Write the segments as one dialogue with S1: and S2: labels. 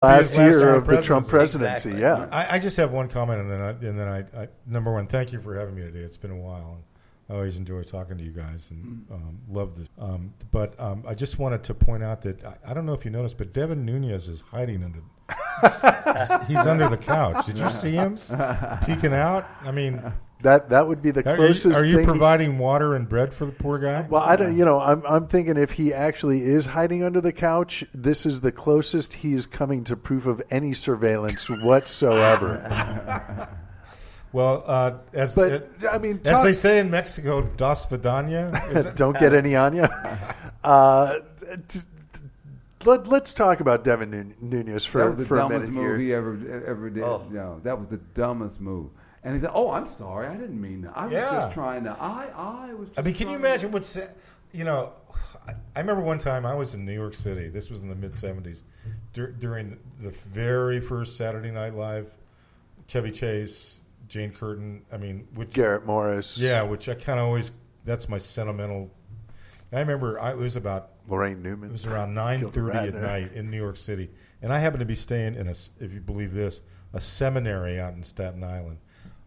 S1: last year of the Trump presidency.
S2: Exactly.
S1: Yeah.
S3: I just have one comment, and then I number one, thank you for having me today. It's been a while. I always enjoy talking to you guys and love this. But I just wanted to point out that I don't know if you noticed, but Devin Nunes is hiding under. He's under the couch. Did you see him peeking out? I mean,
S1: that would be the closest.
S3: Are you
S1: thing
S3: providing water and bread for the poor guy?
S1: Well, I don't. I'm thinking if he actually is hiding under the couch, this is the closest he's coming to proof of any surveillance whatsoever.
S3: Well, as they say in Mexico, dos vidania.
S1: Don't get any on you. Let's talk about Devin Nunes for a minute here.
S4: That was the dumbest move he ever did. Oh. No, that was the dumbest move. And he said, "Oh, I'm sorry, I didn't mean that. I was just trying to. I was." Just
S3: can you imagine what's? I remember one time I was in New York City. This was in the mid '70s, during the very first Saturday Night Live. Chevy Chase, Jane Curtin.
S1: Garrett Morris.
S3: Yeah, which I kind of always. That's my sentimental. I remember it was about
S1: Lorraine Newman.
S3: It was around 9:30 at night in New York City, and I happened to be staying in if you believe this, a seminary out in Staten Island.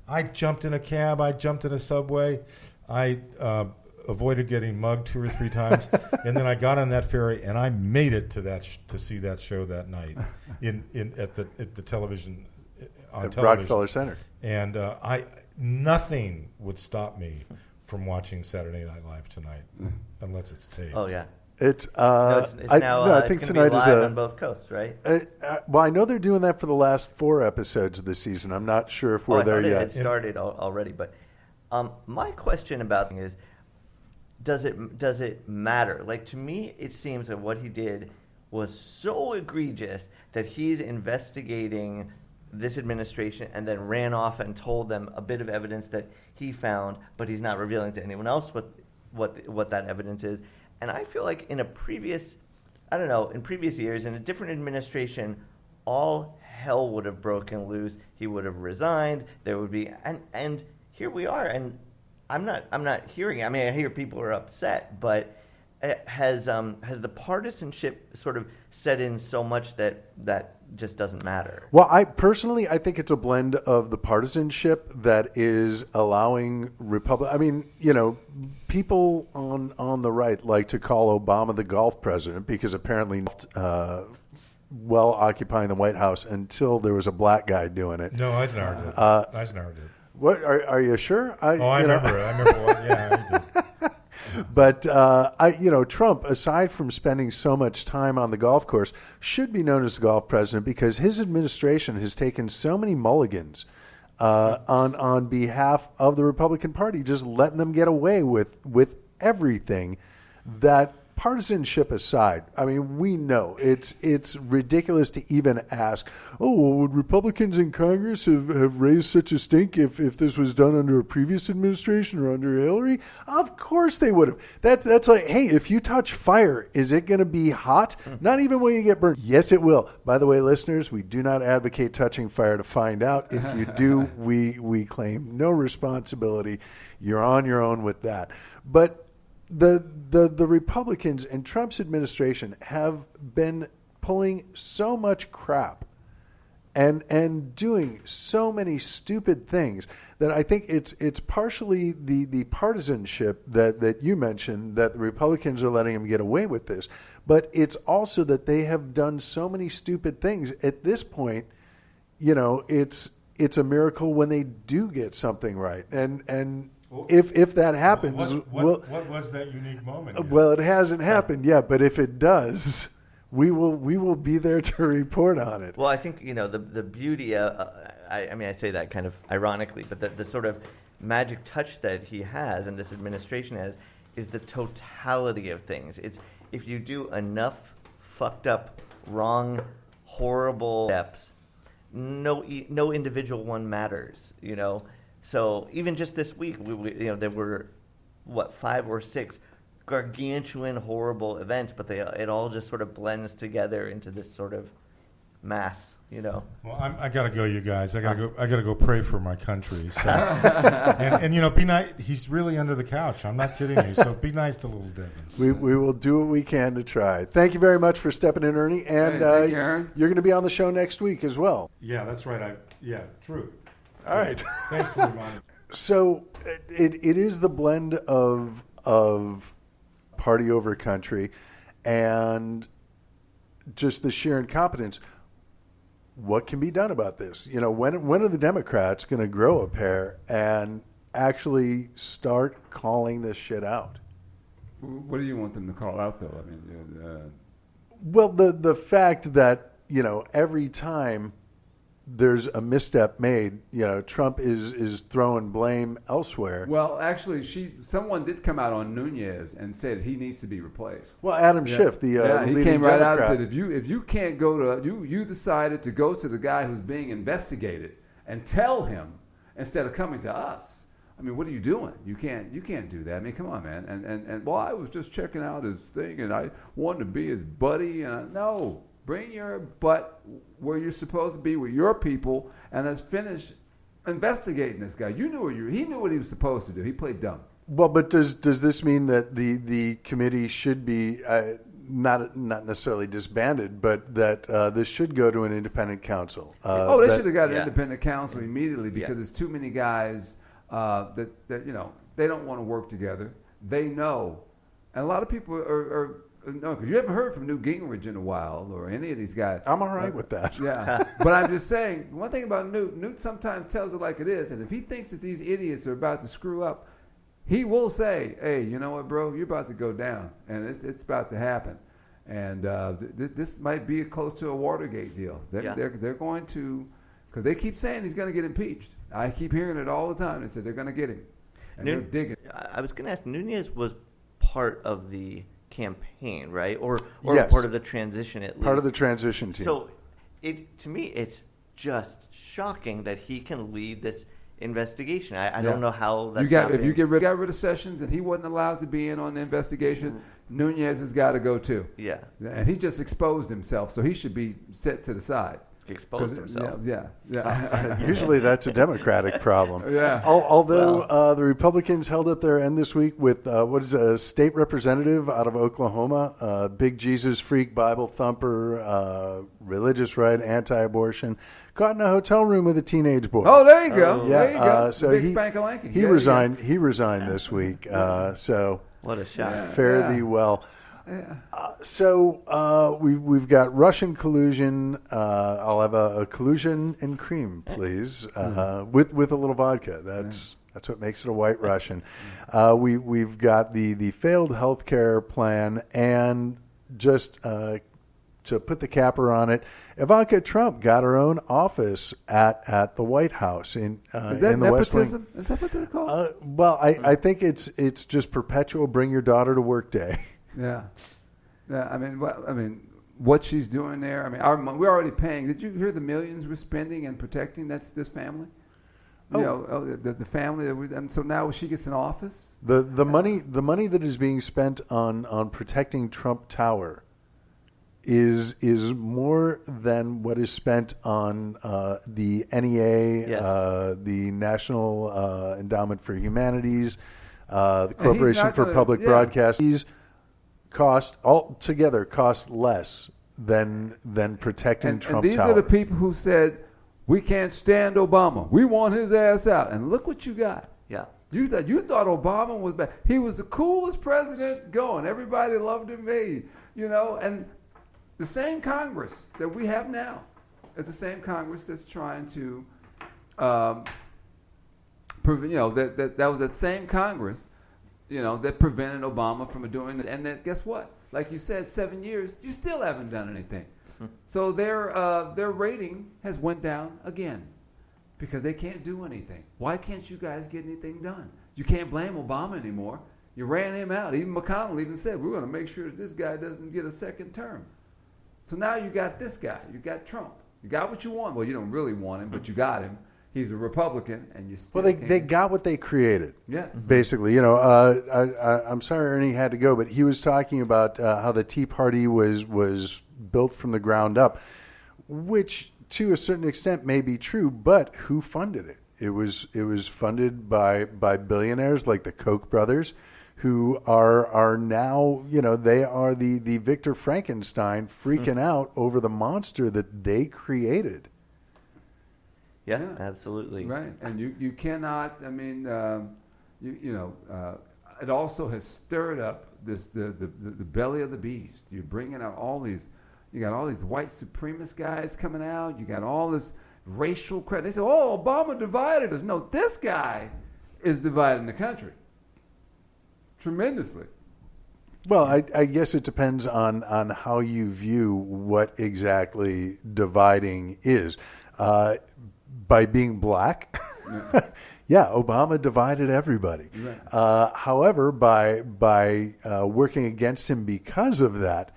S3: I jumped in a cab. I jumped in a subway. I avoided getting mugged 2 or 3 times, and then I got on that ferry and I made it to see that show that night at the television on
S1: at
S3: television.
S1: Rockefeller Center.
S3: And nothing would stop me from watching Saturday Night Live tonight unless it's taped.
S2: Oh yeah.
S1: It's
S2: now.
S1: I think
S2: it's
S1: tonight
S2: be
S1: is
S2: live on both coasts, right?
S1: Well, I know they're doing that for the last 4 episodes of the season. I'm not sure if we're there yet.
S2: It had started already, but my question about it is, does it matter? Like, to me, it seems that what he did was so egregious that he's investigating this administration and then ran off and told them a bit of evidence that he found, but he's not revealing to anyone else what that evidence is. And I feel like in previous years, in a different administration, all hell would have broken loose. He would have resigned. There would be, and here we are. And I'm not hearing it. I mean, I hear people are upset, but has the partisanship sort of set in so much that just doesn't matter?
S1: Well, I think it's a blend of the partisanship that is allowing people on the right like to call Obama the golf president because apparently well occupying the White House until there was a black guy doing it.
S3: No, Eisenhower did. Eisenhower did.
S1: What are you sure?
S3: I remember. Yeah, I did.
S1: But Trump, aside from spending so much time on the golf course, should be known as the golf president because his administration has taken so many mulligans on behalf of the Republican Party, just letting them get away with everything. That partisanship aside, I mean, we know it's ridiculous to even ask, would Republicans in Congress have raised such a stink if this was done under a previous administration or under Hillary? Of course they would have. That's like, hey, if you touch fire, is it going to be hot? Not even when you get burned. Yes, it will. By the way, listeners, we do not advocate touching fire to find out. If you do, we claim no responsibility. You're on your own with that. But the Republicans and Trump's administration have been pulling so much crap and doing so many stupid things that I think it's partially the partisanship that you mentioned that the Republicans are letting them get away with this, but it's also that they have done so many stupid things. At this point, it's a miracle when they do get something right, and if that happens,
S3: what was that unique moment?
S1: Well, it hasn't happened yet, but if it does, we will be there to report on it.
S2: Well, I think the beauty. I say that kind of ironically, but the sort of magic touch that he has and this administration has is the totality of things. It's if you do enough fucked up, wrong, horrible steps, no individual one matters. So even just this week, there were 5 or 6 gargantuan, horrible events, but it all just sort of blends together into this sort of mass.
S3: Well, I gotta go, you guys. I gotta go pray for my country. So. and be nice. He's really under the couch. I'm not kidding you. So be nice to little Devin.
S1: We will do what we can to try. Thank you very much for stepping in, Ernie. And
S4: thank you, Aaron.
S1: You're going to be on the show next week as well.
S3: Yeah, that's right. True.
S1: All right.
S3: Thanks for reminding me.
S1: So it is the blend of party over country and just the sheer incompetence. What can be done about this? When are the Democrats going to grow a pair and actually start calling this shit out?
S4: What do you want them to call out, though? I mean,
S1: well, the fact that every time there's a misstep made, Trump is throwing blame elsewhere.
S4: Well, actually, someone did come out on Nunes and said he needs to be replaced.
S1: Well, Adam Schiff, the
S4: he
S1: leading
S4: came right
S1: Democrat,
S4: out and said, if you can't go to you decided to go to the guy who's being investigated and tell him instead of coming to us. I mean, what are you doing? You can't do that. I mean, come on, man. And well, I was just checking out his thing, and I wanted to be his buddy. No. Bring your butt where you're supposed to be with your people, and let's finish investigating this guy. He knew what he was supposed to do. He played dumb.
S1: Well, but does this mean that the committee should be not necessarily disbanded, but that this should go to an independent council?
S4: They should have got an independent council immediately because there's too many guys that they don't want to work together. They know, and a lot of people are. No, because you haven't heard from Newt Gingrich in a while, or any of these guys.
S1: I'm all right with that.
S4: Yeah, but I'm just saying, one thing about Newt sometimes tells it like it is, and if he thinks that these idiots are about to screw up, he will say, hey, you know what, bro, you're about to go down, and it's about to happen. And this might be close to a Watergate deal. They're going to, because they keep saying he's going to get impeached. I keep hearing it all the time. They said they're going to get him, and they're digging.
S2: I was going to ask, Nunes was part of the campaign, right? Or
S1: yes.
S2: Part of the transition, at least.
S1: Part of the transition team.
S2: So, to me, it's just shocking that he can lead this investigation. I don't know how that's
S4: if you got rid of Sessions and he wasn't allowed to be in on the investigation, Nunes has got to go too.
S2: Yeah.
S4: And he just exposed himself, so he should be set to the side.
S2: Exposed himself.
S4: Yeah.
S1: Usually that's a Democratic problem.
S4: Yeah.
S1: Although the Republicans held up their end this week with a state representative out of Oklahoma, big Jesus freak, Bible thumper, religious right, anti-abortion, caught in a hotel room with a teenage boy.
S4: Oh, there you go.
S1: Yeah.
S4: There you go.
S1: So
S4: big spank-a-lanky.
S1: He resigned. He resigned this week. So
S2: what a shock.
S1: Fare thee well.
S4: Yeah.
S1: We've got Russian collusion. I'll have a collusion and cream, please, with a little vodka. That's what makes it a White Russian. We've got the failed healthcare plan, and just to put the capper on it, Ivanka Trump got her own office at the White House in the West Wing.
S4: Is that what they're called?
S1: Well, I think it's just perpetual bring your daughter to work day.
S4: Yeah. I mean, what she's doing there. I mean, we're already paying. Did you hear the millions we're spending and protecting this family? The family. And so now she gets an office.
S1: The money that is being spent on protecting Trump Tower is more than what is spent on the NEA, the National Endowment for Humanities, the Corporation for Public Broadcasting. Cost less than protecting Trump Tower.
S4: And these are the people who said, we can't stand Obama. We want his ass out. And look what you got.
S2: Yeah.
S4: You thought Obama was bad. He was the coolest president going. Everybody loved him. And the same Congress that we have now is the same Congress that's trying to that was that same Congress that prevented Obama from doing it. And then guess what? Like you said, 7 years, you still haven't done anything. So their rating has went down again because they can't do anything. Why can't you guys get anything done? You can't blame Obama anymore. You ran him out. Even McConnell even said, we're going to make sure that this guy doesn't get a second term. So now you got this guy. You got Trump. You got what you want. Well, you don't really want him, but you got him. He's a Republican, and you still.
S1: Well, they got what they created.
S4: Yes,
S1: basically, I'm sorry Ernie had to go, but he was talking about how the Tea Party was built from the ground up. which to a certain extent may be true, but who funded it? It was funded by billionaires like the Koch brothers, who are now, they are the Victor Frankenstein freaking out over the monster that they created.
S2: Yeah, absolutely.
S4: Right, and you cannot. I mean, it also has stirred up the belly of the beast. You're bringing out all these. You got all these white supremacist guys coming out. You got all this racial credit. They say, "Oh, Obama divided us." No, this guy is dividing the country tremendously.
S1: Well, I guess it depends on how you view what exactly dividing is. By being black, yeah, Obama divided everybody. Right. However, by working against him because of that,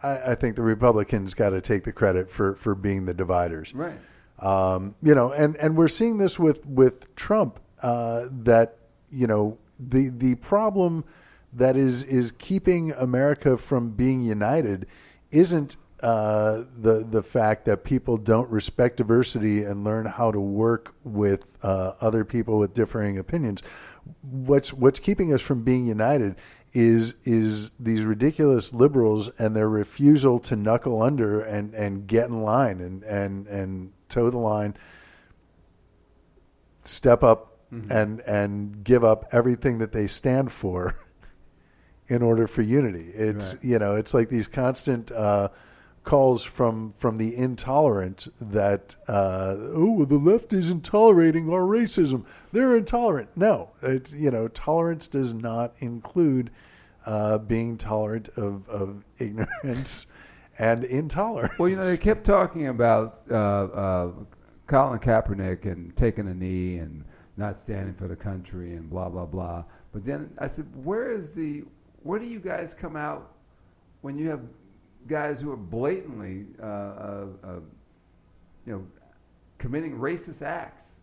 S1: I think the Republicans got to take the credit for being the dividers.
S4: Right.
S1: And we're seeing this with Trump, that, the problem that is keeping America from being united isn't the fact that people don't respect diversity and learn how to work with other people with differing opinions. What's keeping us from being united is these ridiculous liberals and their refusal to knuckle under and get in line and toe the line, step up, and give up everything that they stand for in order for unity. It's right. It's like these constant calls from the intolerant that the left isn't tolerating our racism. They're intolerant. No, tolerance does not include being tolerant of ignorance and intolerance.
S4: Well, they kept talking about Colin Kaepernick and taking a knee and not standing for the country and blah blah blah. But then I said, where do you guys come out when you have guys who are blatantly, committing racist acts?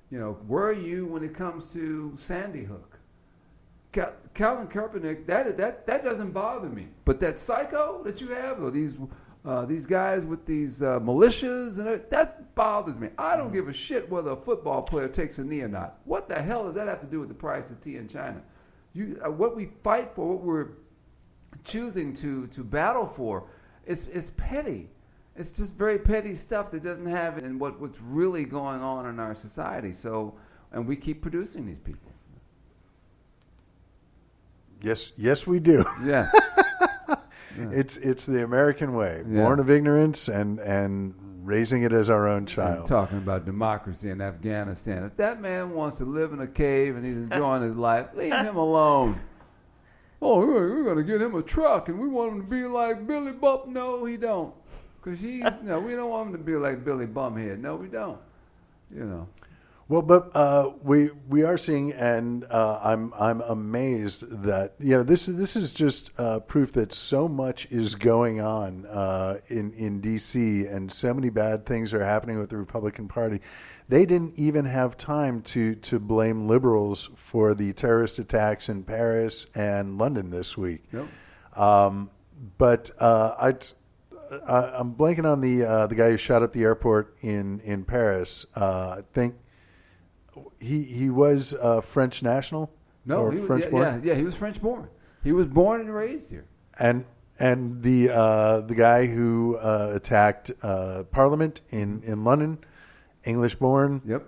S4: Where are you when it comes to Sandy Hook? Colin Kaepernick, that doesn't bother me. But that psycho that you have, or these guys with these militias, and that bothers me. I don't give a shit whether a football player takes a knee or not. What the hell does that have to do with the price of tea in China? What we fight for, what we're choosing to battle for, is petty. It's just very petty stuff that doesn't have in what's really going on in our society. So, and we keep producing these people.
S1: Yes, we do.
S4: Yeah.
S1: It's the American way,
S4: Yeah.
S1: born of ignorance and raising it as our own child.
S4: I'm talking about democracy in Afghanistan. If that man wants to live in a cave and he's enjoying his life, leave him alone. Oh, we're going to get him a truck and we want him to be like Billy Bum. No, he don't. Because we don't want him to be like Billy Bumhead. No, we don't.
S1: Well, but we are seeing, and I'm amazed that this is just proof that so much is going on in D.C. and so many bad things are happening with the Republican Party. They didn't even have time to blame liberals for the terrorist attacks in Paris and London this week.
S4: Yep.
S1: But I'm blanking on the guy who shot up the airport in Paris. I think. He was French national?
S4: No,
S1: or
S4: he was,
S1: French born?
S4: Yeah, he was French born. He was born and raised here.
S1: And the guy who attacked Parliament in London, English born.
S4: Yep.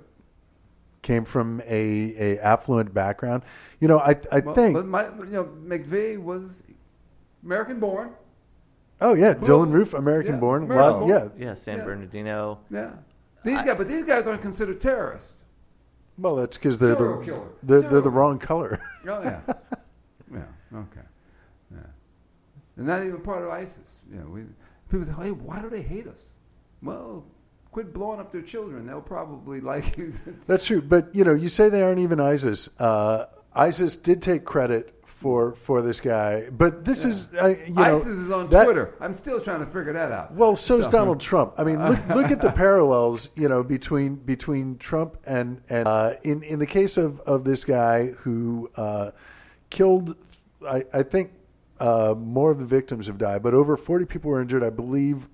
S1: Came from a affluent background. I think.
S4: But McVeigh was American born.
S1: Oh yeah, Dylann Roof, American born.
S4: American born.
S2: Yeah, San Bernardino.
S4: Yeah. These guys aren't considered terrorists.
S1: Well, that's because they're
S4: killer.
S1: They're the wrong color.
S4: Oh yeah, yeah, okay, yeah. They're not even part of ISIS. People say, "Hey, why do they hate us?" Well, quit blowing up their children; they'll probably like you.
S1: That's true, but you say they aren't even ISIS. ISIS did take credit for this guy, but this is
S4: ISIS is on Twitter. I'm still trying to figure that out.
S1: Well, so's Donald Trump. I mean, look at the parallels, between Trump and in the case of this guy who killed, I think more of the victims have died, but over 40 people were injured. I believe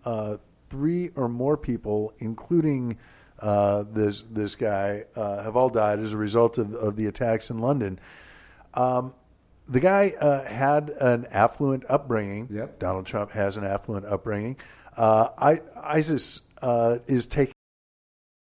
S1: 3 or more people, including this guy, have all died as a result of the attacks in London. The guy had an affluent upbringing.
S4: Yep.
S1: Donald Trump has an affluent upbringing. ISIS is taking